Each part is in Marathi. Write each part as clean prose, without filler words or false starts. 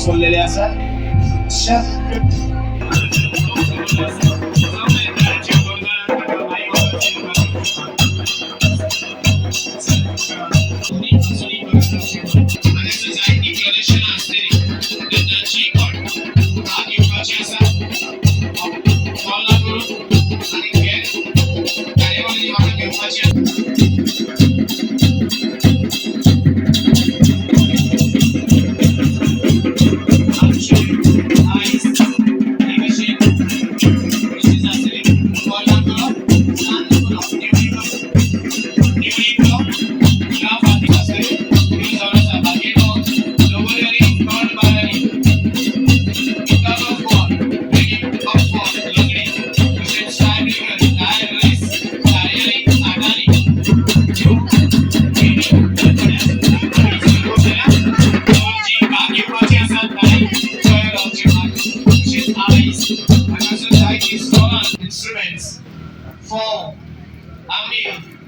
सोडलेले असतात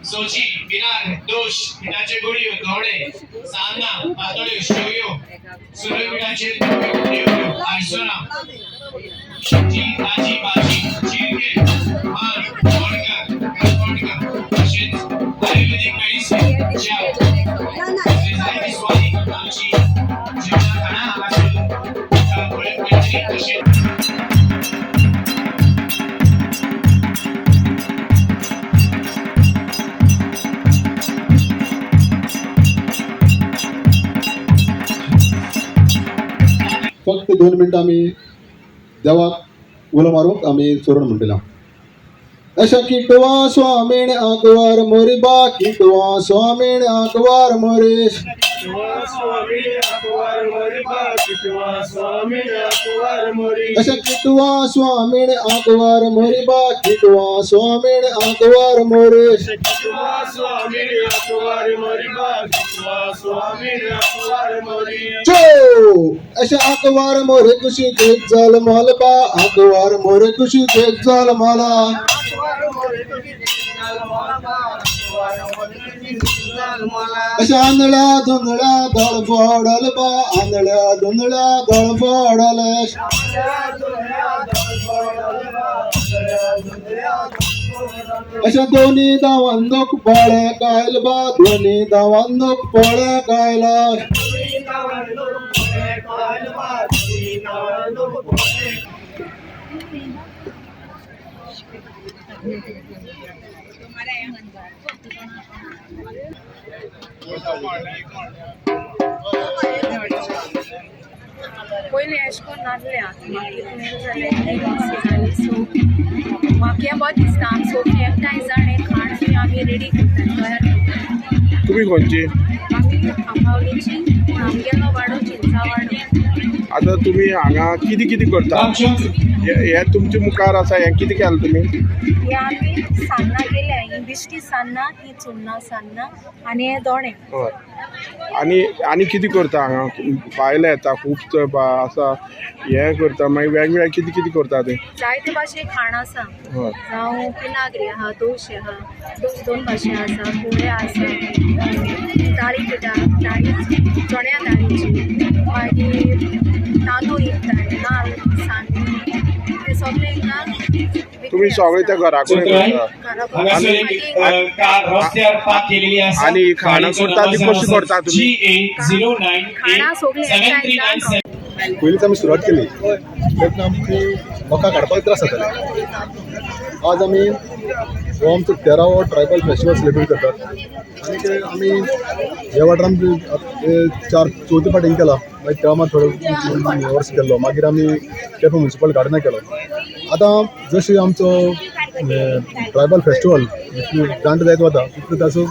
सोची बिनार दोष पिठाचे गोळी गवळे सान्ना पातोळे शेवयो सूर्यपीठाचे आयसोना जी भाजी चिरके भात गोडका तसेच आयुर्वेदिक मेडिसिन स्वादी आमची जीवना काळा गोळे मैत्री तसेच फक्त 2 मिनिटं आम्ही देवाक उलो मारूंक आम्ही चोरण म्हणटला अशा किटवा स्वामीण आकवार मोरी बा किटवा स्वामीण आकवार मोरे अशा किटवा स्वामीण आकवार मोरी बा किटवा स्वामीण आकवार मोरी अशा आकवार मोरे खुशी देख झाल माल बा आकवार मोरे खुशी देख झाल माला अशा आंधळ्या धुंधळ्या धड फोडल बा आंधळ्या धुंधळ्या धड फोडल अशा दोन्ही दावांदोक पोळ्या कायल बा दोन्ही दावांदोक पोळ्या कायला पयलीं अशें करून नासलें आतां म्हाका हें बरें दिसता आमी सोफी एकठांय जाण एक खाण बी आमी रेडी करतात तयार करतात. तुम्ही खंयची? आमी आंबावलेची पूण आमगेलो वाडो चिंचा वाडो. आता तुम्ही हांगा कितें कितें करता? हे तुमचे मुखार आसा हें कितें केलां तुमी? हे आमी सान्नां केल्या ही बिश्टी सान्नां ही चुन्ना सान्नां आनी हे दोणे. हय आनी कितें करता हांगा? बायलां येता खूब आसा हें करता मागीर वेगवेगळे कितें कितें करता ते? जायते भाशेन खाण आसा जावं पिनाग्री आहा दोश आहा दोन भाशे आसा पोळे आसा दाळी पिठा दाळी चण्या दाळीची मागीर तांदूळ विकतात नाल सान्नी ते सगळे हिंगा तुम्ही सगळे त्या घराकून आणि खाणा करता ती कशी करता तुम्ही? खाणा सगळे पयलींच आमी सुरवात केली तेन्ना आमची म्हाका काडपाक त्रास जाताले. आज आमी हो आमचो 13वो ट्रायबल फेस्टिवल सेलिब्रेट करतात आनी ते आमी ह्या वाठारांत 4-4 फावटीं केला मागीर तेव्हा मात थोडो वर्स केल्लो मागीर आमी केपें म्युनिसिपल गार्डनाक केलो. आतां जशी आमचो ट्रायबल फेस्टिवल जाणटे जायत वता तितलो ताचो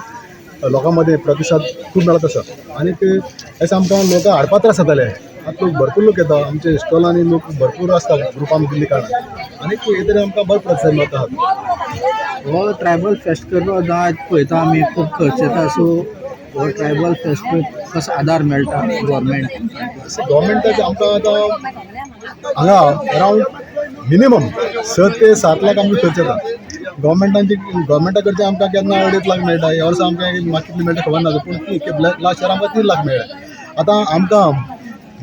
लोकां मदीं प्रतिसाद खूब मेळत आसा आनी ते अशें आमकां लोकां हाडपाक त्रास जाताले आता लोक भरपूर लोक येतात आमच्या स्टॉलांनी लोक भरपूर असतात ग्रुपान दिल्ली काढात आणि हे तरी आमकां बरो प्रतिसाद मेळटा हो ट्रायबल फेस्ट करलो जायत पळयता आमी खूब खर्च येता सो हो ट्रायबल फेस्ट कसो आदार मेळटा गव्हर्मेंट गव्हर्मेंटाचे आमकां आतां हांगा अरावंड मिनिमम 6 ते 7 लाख आमकां खर्च येता गव्हर्मेंटा कडचे आमकां केन्ना 2.5 लाख मेळटा ह्या वर्सा आमकां मागीर कितले मेळटा खबर ना पूण लास्ट इयर आमकां 3 लाख मेळ्ळे आतां आमकां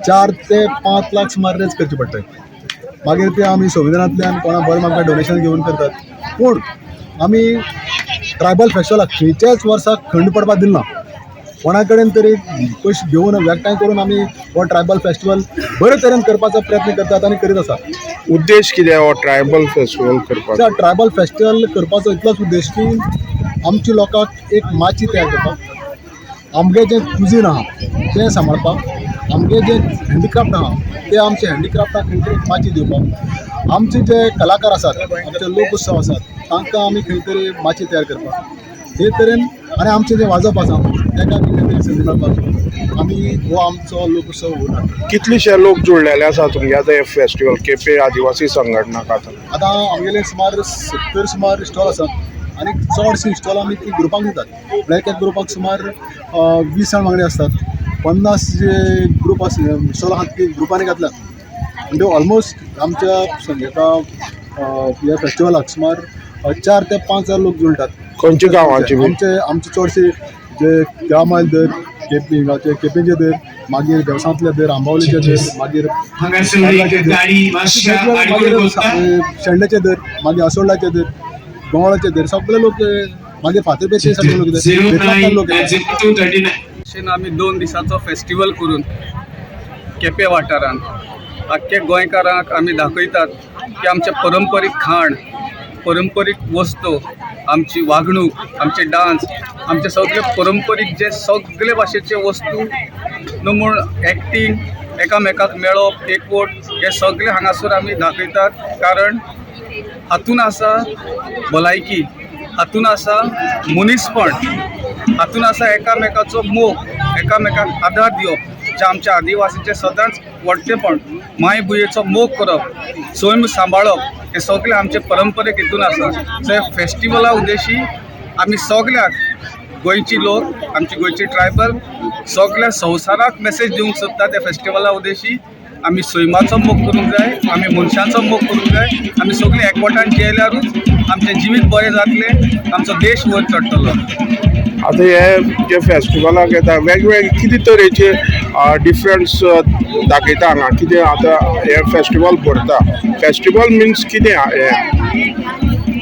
4 ते 5 लाख सुमार रेज करचे पडटात मागीर ते आमी संविधानांतल्यान कोणा बरें आमकां डोनेशन घेवन करतात पूण आमी ट्रायबल फेस्टिवलाक खंयच्याच वर्साक खंड पडपाक दिलना कोणा कडेन तरी पयशे घेवन एकठांय करून आमी हो ट्रायबल फेस्टिवल बरे तरेन करपाचो प्रयत्न करतात आनी करीत आसा उद्देश कितें हो ट्रायबल फेस्टिवल करपाचो ट्रायबल फेस्टिवल करपाचो इतलोच उद्देश की आमच्या लोकांक एक माची तयार करपाक आमगे जें कुजीन आहा तें सांबाळपाक आमगे जे हँडिक्राफ्ट आहा ते आमचे हँडिक्राफ्टाक खंय तरी माची दिवपाक आमचे जे कलाकार आसात आमचे लोकोत्सव आसात तांकां आमी खंय तरी माची तयार करपाक हे तरेन आनी आमचें जें वाजप आसा ताका आमी खंय तरी संदी मेळपाक आमी हो आमचो लोकोत्सव उरता कितलेशे लोक जोडलेले आसा तुमगे आतां हे फेस्टिवल केपें आदिवासी संघटनाक आतां आमगेले सुमार 70 सुमार स्टॉल आसात आनी चडशीं स्टॉल आमी ती ग्रुपांक दितात एक एक ग्रुपाक सुमार 20 जाण वांगडी असतात 50 जे ग्रुप स्टॉल आहात ती ग्रुपांनी घातल्यात म्हणजे ऑलमोस्ट आमच्या ह्या फेस्टिवलाक सुमार 4 ते 5 हजार लोक जुळटात खंयच्या गांवांची आमचे चडशे जे ग्रामायल दर केपेंचे दर मागीर देवसांतले दर आंबावलेचे दर मागीर शेंड्याचे दर मागीर असोळाचे दर गोवाळाचे दर सगळे लोक मागीर फातर्पेचे सगळे लोक अशें आमी 2 दिसाचो फेस्टिवल करून केपें वाठारांत आख्खे गोंयकारांक आमी दाखयतात की आमचे पारंपरीक खाण पारंपरीक वस्तू आमची वागणूक आमचे डान्स आमचे सगळे पारंपरीक जे सगळे भाशेचे वस्तू न्हू म्हूण एक्टींग एकामेकाक मेळप एकवट हे सगळे हांगासर आमी दाखयतात कारण हातून आसा भलायकी हातून आसा मनीसपण हातून आसा एकामेकाचो मोग एकामेकाक आदार दिवप जे आमच्या आदिवासीचे सदांच व्हडचेपण माय भुंयेचो मोग करप सैम सांबाळप हे सगळे आमचे परंपरेक हितून आसा सो ह्या फेस्टिवला उद्देशी आमी सगळ्याक गोंयची लोक आमची गोंयची ट्रायबल सगळ्या संवसाराक मेसेज दिवंक सोदता त्या फेस्टिवला उद्देशी आमी सैमाचो मोग करूंक जाय आमी मनशांचो मोग करूंक जाय आमी सगळीं एकवटान जियेल्यारूच आमचें जिवीत बरें जातलें आमचो देश वयर चडटलो आतां हे जे फेस्टिवलाक येता वेगवेगळे कितें तरेचे डिफरंट्स दाखयता हांगा कितें आतां हे फेस्टिवल भरता फेस्टिवल मिन्स कितें हे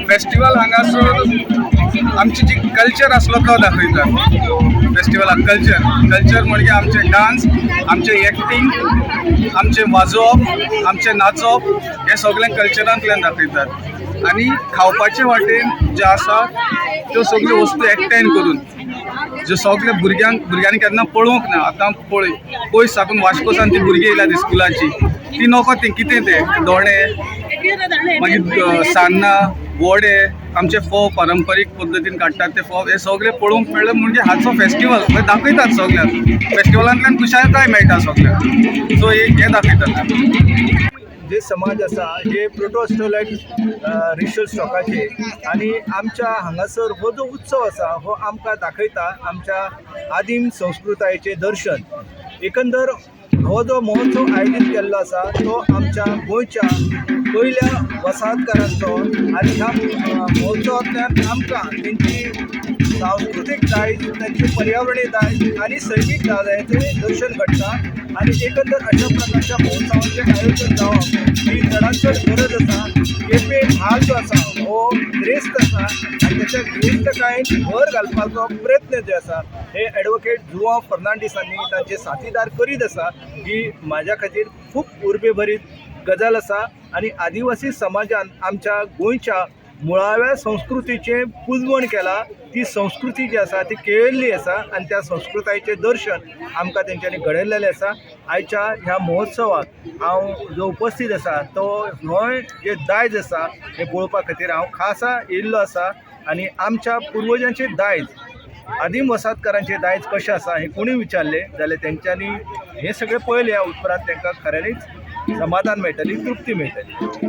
फेस्टिवल हांगासर आमची जी कल्चर आसलो तो दाखयता फेस्टिवलाक कल्चर म्हणजे आमचे डान्स आमचे एक्टींग आमचे वाजोवप आमचे नाचप हे सगळें कल्चरांतल्यान दाखयतात आनी खावपाचे वाटेन जे आसा त्यो सगळ्यो वस्तू एकठांय करून जे सगळे भुरग्यांनी केन्ना पळोवंक ना आतां पळय पयस साकून वास्कोसान ती भुरगीं येयल्या ती स्कुलाची ती नोको तें कितें तें दोणे मागीर सान्नां वडे आमचे फोव पारंपारीक पद्दतीन काडटात ते फोव हे सगळे पळोवंक मेळ्ळे म्हणजे हाचो फेस्टिवल दाखयतात सगळ्यांक फेस्टिवलांतल्यान खुशालकाय मेळटा सगळ्यांक सो हे दाखयतात जे समाज आसा हे प्रोटोस्टोलाइट रेशियल स्टॉकाचे आणि आमच्या हांगासर हो जो उत्सव आसा हो आमकां दाखयता आमच्या आदीम संस्कृतायेचें दर्शन एकंदर हो जो महोत्सव आयोजीत केल्लो आसा तो आमच्या गोंयच्या पयल्या वसाहतकारांचो आनी ह्या महोत्सवांतल्यान आमकां तेंची सांस्कृतीक दायज त्यांची पर्यावरणीय दायज आणि सैमीक दायजाचें दर्शन घडटा आणि एकंदर अशा प्रकारच्या महोत्सवांचें आयोजन जावप ही चडांत चड गरज आसा केपें म्हाल जो आसा हो गिरेस्त आसा आनी त्याच्या गिरेस्तकायेन भर घालपाचो प्रयत्न जे आसा हे एडवोकेट जुआंव फर्नांडीसांनी तांचे साथीदार करीत आसा ही म्हाज्या खातीर खूब उर्बेभरीत गजाल आसा आणि आदिवासी समाजान आमच्या गोंयच्या मुळाव्या संस्कृतीचें पुजवण केला ती संस्कृती जी आसा ती केळिल्ली आसा आणि त्या संस्कृतायेचें दर्शन आमकां तेंच्यांनी घडयलेलें आसा आयच्या ह्या महोत्सवाक हांव जो उपस्थित आसा तो गोंय जे दायज आसा हें पळोवपा खातीर हांव खासा येयल्लो आसा आणि आमच्या पुर्वजांचें दायज आदीम वसाहतकारांचे दायज कशें आसा हें कोणी विचारले जाल्यार तेंच्यांनी हें सगळें पळयलें उपरांत तांकां खऱ्यांनीच समाधान मेळटली, तृप्ती मेळटली.